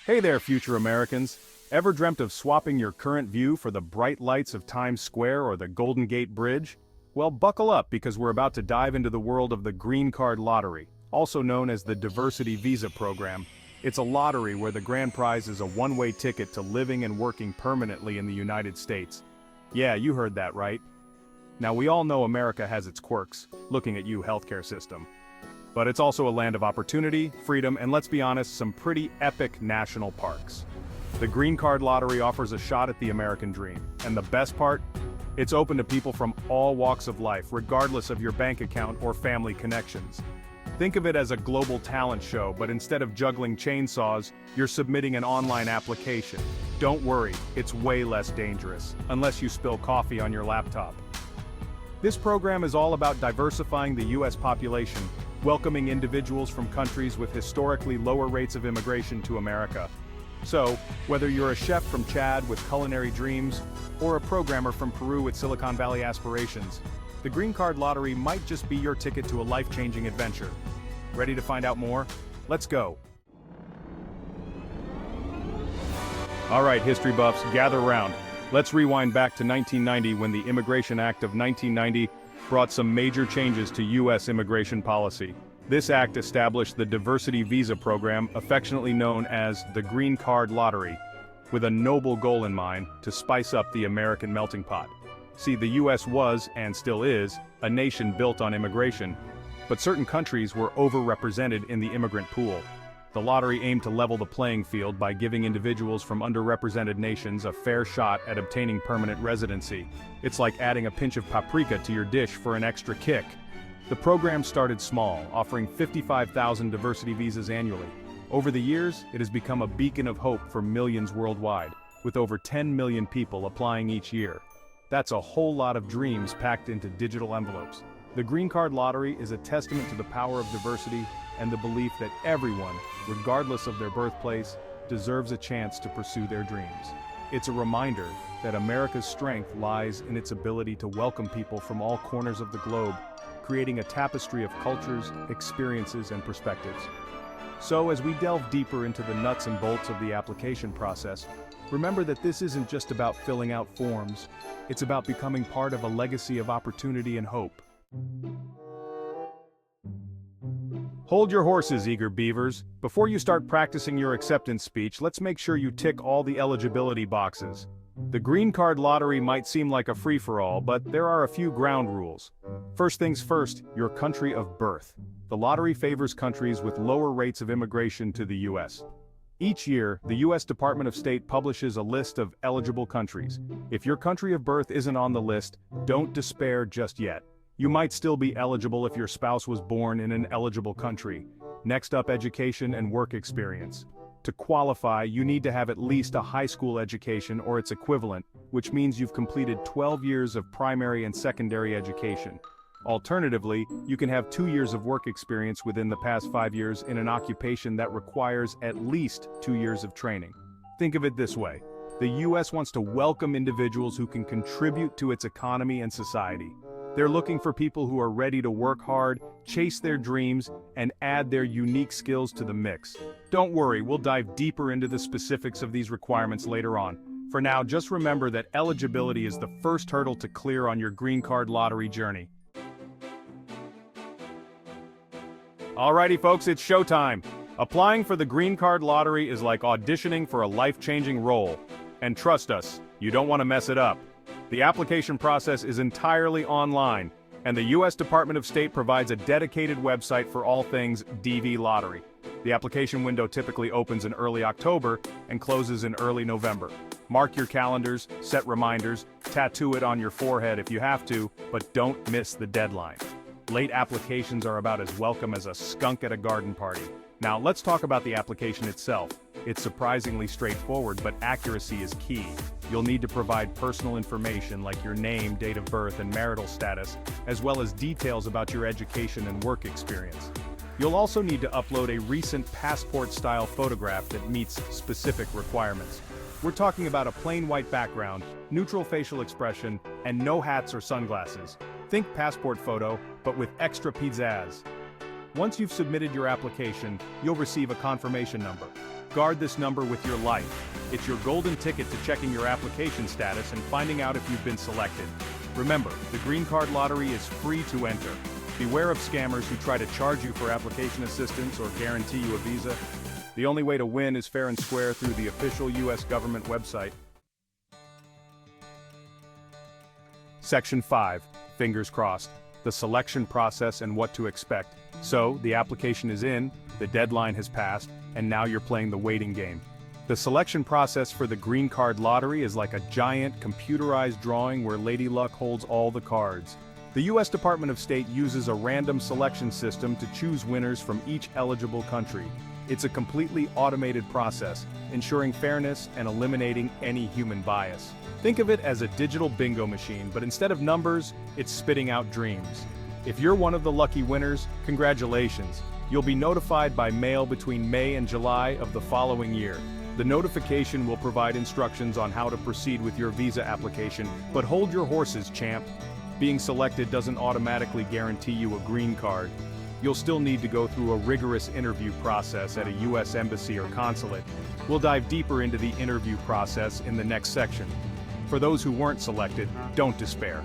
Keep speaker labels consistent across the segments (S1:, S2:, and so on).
S1: Hey there, future Americans. Ever dreamt of swapping your current view for the bright lights of Times Square or the Golden Gate Bridge? Well, buckle up because we're about to dive into the world of the Greencard lottery, also known as the Diversity Visa Program. It's a lottery where the grand prize is a one-way ticket to living and working permanently in the United States. Yeah, you heard that right. Now, we all know America has its quirks, looking at you, healthcare system. But it's also a land of opportunity, freedom, and let's be honest, some pretty epic national parks. The Greencard lottery offers a shot at the American dream. And the best part? It's open to people from all walks of life, regardless of your bank account or family connections. Think of it as a global talent show, but instead of juggling chainsaws, you're submitting an online application. Don't worry, it's way less dangerous, unless you spill coffee on your laptop. This program is all about diversifying the U.S. population, welcoming individuals from countries with historically lower rates of immigration to America. So, whether you're a chef from Chad with culinary dreams, or a programmer from Peru with Silicon Valley aspirations, the Greencard lottery might just be your ticket to a life-changing adventure. Ready to find out more? Let's go! Alright, history buffs, gather around. Let's rewind back to 1990 when the Immigration Act of 1990 brought some major changes to U.S. immigration policy. This act established the Diversity Visa Program, affectionately known as the Greencard Lottery, with a noble goal in mind: to spice up the American melting pot. See, the U.S. was, and still is, a nation built on immigration, but certain countries were overrepresented in the immigrant pool. The lottery aimed to level the playing field by giving individuals from underrepresented nations a fair shot at obtaining permanent residency. It's like adding a pinch of paprika to your dish for an extra kick. The program started small, offering 55,000 diversity visas annually. Over the years, it has become a beacon of hope for millions worldwide, with over 10 million people applying each year. That's a whole lot of dreams packed into digital envelopes. The Greencard lottery is a testament to the power of diversity and the belief that everyone, regardless of their birthplace, deserves a chance to pursue their dreams. It's a reminder that America's strength lies in its ability to welcome people from all corners of the globe, creating a tapestry of cultures, experiences, and perspectives. So, as we delve deeper into the nuts and bolts of the application process, remember that this isn't just about filling out forms, it's about becoming part of a legacy of opportunity and hope. Hold your horses, eager beavers. Before you start practicing your acceptance speech, let's make sure you tick all the eligibility boxes. The Greencard lottery might seem like a free-for-all, but there are a few ground rules. First things first, your country of birth. The lottery favors countries with lower rates of immigration to the U.S. Each year, the U.S. Department of State publishes a list of eligible countries. If your country of birth isn't on the list, don't despair just yet. You might still be eligible if your spouse was born in an eligible country. Next up, education and work experience. To qualify, you need to have at least a high school education or its equivalent, which means you've completed 12 years of primary and secondary education. Alternatively, you can have 2 years of work experience within the past 5 years in an occupation that requires at least 2 years of training. Think of it this way: the U.S. wants to welcome individuals who can contribute to its economy and society. They're looking for people who are ready to work hard, chase their dreams, and add their unique skills to the mix. Don't worry, we'll dive deeper into the specifics of these requirements later on. For now, just remember that eligibility is the first hurdle to clear on your Greencard lottery journey. Alrighty folks, it's showtime. Applying for the Greencard lottery is like auditioning for a life-changing role. And trust us, you don't want to mess it up. The application process is entirely online, and the U.S. Department of State provides a dedicated website for all things DV lottery. The application window typically opens in early October and closes in early November. Mark your calendars, set reminders, tattoo it on your forehead if you have to, but don't miss the deadline. Late applications are about as welcome as a skunk at a garden party. Now let's talk about the application itself. It's surprisingly straightforward, but accuracy is key. You'll need to provide personal information like your name, date of birth, and marital status, as well as details about your education and work experience. You'll also need to upload a recent passport-style photograph that meets specific requirements. We're talking about a plain white background, neutral facial expression, and no hats or sunglasses. Think passport photo, but with extra pizzazz. Once you've submitted your application, you'll receive a confirmation number. Guard this number with your life. It's your golden ticket to checking your application status and finding out if you've been selected. Remember, the Green Card lottery is free to enter. Beware of scammers who try to charge you for application assistance or guarantee you a visa. The only way to win is fair and square through the official U.S. government website. Section 5. Fingers crossed. The selection process and what to expect. So, the application is in, the deadline has passed, and now you're playing the waiting game. The selection process for the Green Card lottery is like a giant, computerized drawing where Lady Luck holds all the cards. The U.S. Department of State uses a random selection system to choose winners from each eligible country. It's a completely automated process, ensuring fairness and eliminating any human bias. Think of it as a digital bingo machine, but instead of numbers, it's spitting out dreams. If you're one of the lucky winners, congratulations. You'll be notified by mail between May and July of the following year. The notification will provide instructions on how to proceed with your visa application, but hold your horses, champ. Being selected doesn't automatically guarantee you a green card. You'll still need to go through a rigorous interview process at a U.S. embassy or consulate. We'll dive deeper into the interview process in the next section. For those who weren't selected, don't despair.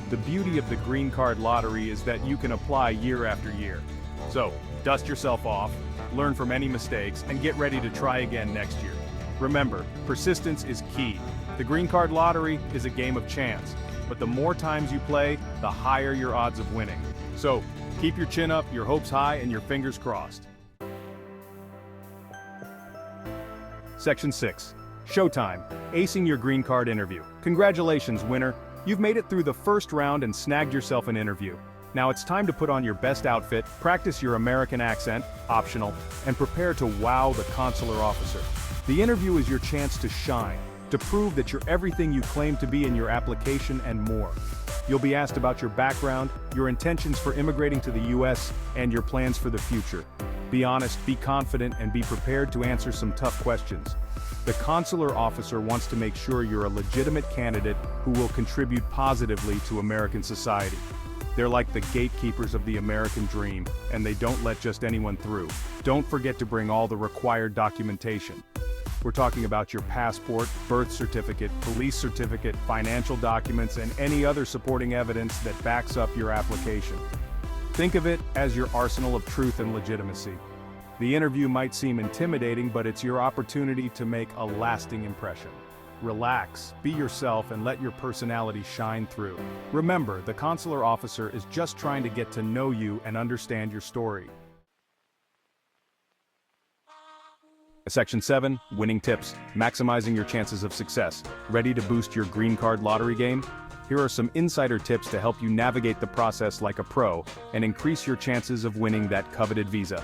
S1: The beauty of the Green Card lottery is that you can apply year after year. So, dust yourself off, learn from any mistakes, and get ready to try again next year. Remember, persistence is key. The Green Card lottery is a game of chance, but the more times you play, the higher your odds of winning. So, keep your chin up, your hopes high, and your fingers crossed. Section 6. Showtime. Acing your Green Card interview. Congratulations, winner. You've made it through the first round and snagged yourself an interview. Now it's time to put on your best outfit, practice your American accent, optional, and prepare to wow the consular officer. The interview is your chance to shine, to prove that you're everything you claim to be in your application and more. You'll be asked about your background, your intentions for immigrating to the U.S., and your plans for the future. Be honest, be confident, and be prepared to answer some tough questions. The consular officer wants to make sure you're a legitimate candidate who will contribute positively to American society. They're like the gatekeepers of the American dream, and they don't let just anyone through. Don't forget to bring all the required documentation. We're talking about your passport, birth certificate, police certificate, financial documents, and any other supporting evidence that backs up your application. Think of it as your arsenal of truth and legitimacy. The interview might seem intimidating, but it's your opportunity to make a lasting impression. Relax, be yourself, and let your personality shine through. Remember, the consular officer is just trying to get to know you and understand your story. Section 7. Winning tips. Maximizing your chances of success. Ready to boost your Green Card lottery game? Here are some insider tips to help you navigate the process like a pro and increase your chances of winning that coveted visa.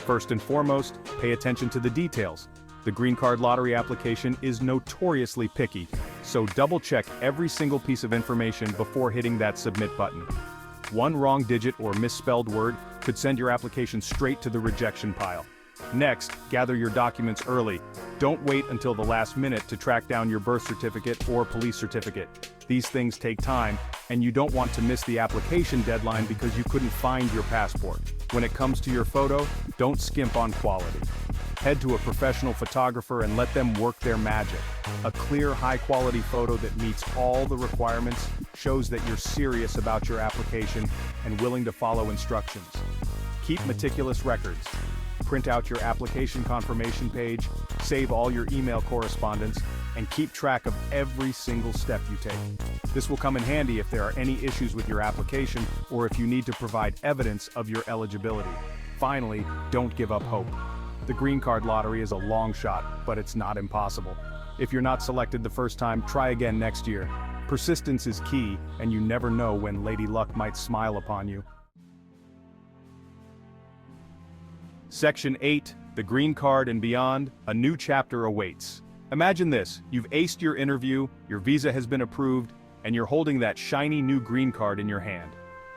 S1: First and foremost, pay attention to the details. The Green Card lottery application is notoriously picky, so double-check every single piece of information before hitting that submit button. One wrong digit or misspelled word could send your application straight to the rejection pile. Next, gather your documents early. Don't wait until the last minute to track down your birth certificate or police certificate. These things take time, and you don't want to miss the application deadline because you couldn't find your passport. When it comes to your photo, don't skimp on quality. Head to a professional photographer and let them work their magic. A clear, high-quality photo that meets all the requirements shows that you're serious about your application and willing to follow instructions. Keep meticulous records. Print out your application confirmation page, save all your email correspondence, and keep track of every single step you take. This will come in handy if there are any issues with your application or if you need to provide evidence of your eligibility. Finally, don't give up hope. The Green Card lottery is a long shot, but it's not impossible. If you're not selected the first time, try again next year. Persistence is key, and you never know when Lady Luck might smile upon you. Section 8, the Green Card and beyond, a new chapter awaits. Imagine this, you've aced your interview, your visa has been approved, and you're holding that shiny new Green Card in your hand.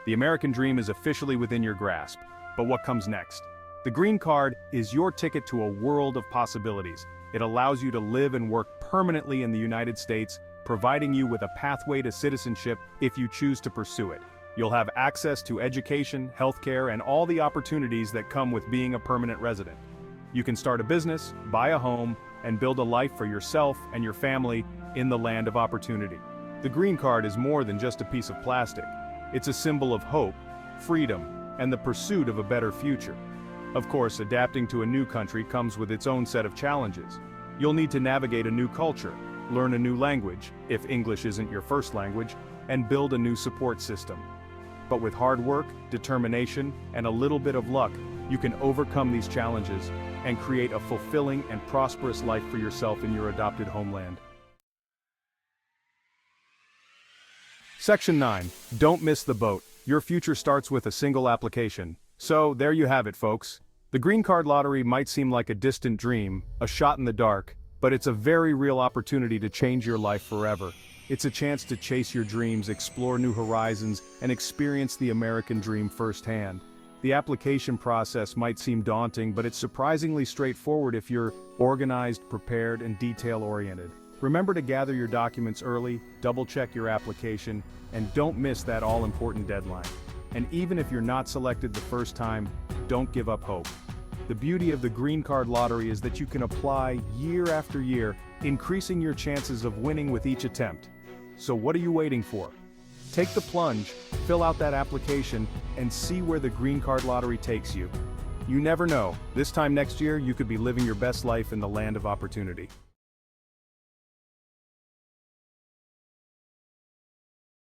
S1: The American dream is officially within your grasp. But what comes next? The Green Card is your ticket to a world of possibilities. It allows you to live and work permanently in the United States, providing you with a pathway to citizenship if you choose to pursue it. You'll have access to education, healthcare, and all the opportunities that come with being a permanent resident. You can start a business, buy a home, and build a life for yourself and your family in the land of opportunity. The Green Card is more than just a piece of plastic. It's a symbol of hope, freedom, and the pursuit of a better future. Of course, adapting to a new country comes with its own set of challenges. You'll need to navigate a new culture, learn a new language, if English isn't your first language, and build a new support system. But with hard work, determination, and a little bit of luck, you can overcome these challenges and create a fulfilling and prosperous life for yourself in your adopted homeland. Section 9. Don't miss the boat. Your future starts with a single application. So, there you have it, folks. The Green Card lottery might seem like a distant dream, a shot in the dark, but it's a very real opportunity to change your life forever. It's a chance to chase your dreams, explore new horizons, and experience the American dream firsthand. The application process might seem daunting, but it's surprisingly straightforward if you're organized, prepared, and detail-oriented. Remember to gather your documents early, double-check your application, and don't miss that all-important deadline. And even if you're not selected the first time, don't give up hope. The beauty of the Green Card lottery is that you can apply year after year, increasing your chances of winning with each attempt. So what are you waiting for? Take the plunge, fill out that application, and see where the Green Card lottery takes you. You never know, this time next year you could be living your best life in the land of opportunity.